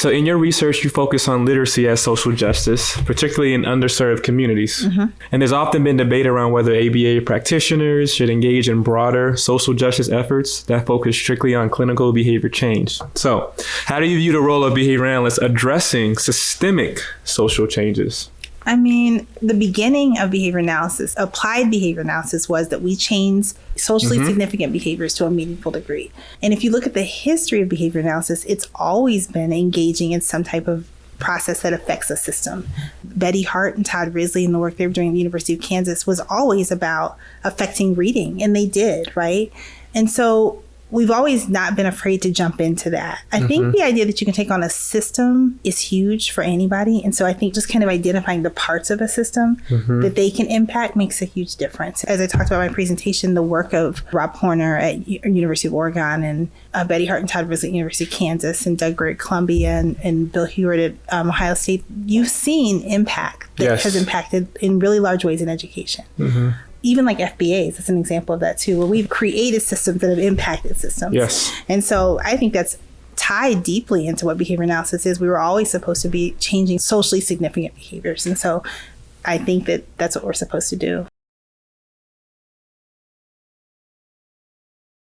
So in your research, you focus on literacy as social justice, particularly in underserved communities. And there's often been debate around whether ABA practitioners should engage in broader social justice efforts that focus strictly on clinical behavior change. So how do you view the role of behavior analysts addressing systemic social changes? I mean, the beginning of behavior analysis, applied behavior analysis, was that we change socially significant behaviors to a meaningful degree. And if you look at the history of behavior analysis, it's always been engaging in some type of process that affects a system. Betty Hart and Todd Risley and the work they were doing at the University of Kansas was always about affecting reading, and they did, right? And so we've always not been afraid to jump into that. I think the idea that you can take on a system is huge for anybody. And so I think just kind of identifying the parts of a system that they can impact makes a huge difference. As I talked about in my presentation, the work of Rob Horner at University of Oregon and Betty Hart and Todd Risley at University of Kansas and Doug Gray at Columbia and Bill Heward at Ohio State, you've seen impact that has impacted in really large ways in education. Even like FBAs, that's an example of that too, where we've created systems that have impacted systems. And so I think that's tied deeply into what behavior analysis is. We were always supposed to be changing socially significant behaviors. And so I think that that's what we're supposed to do.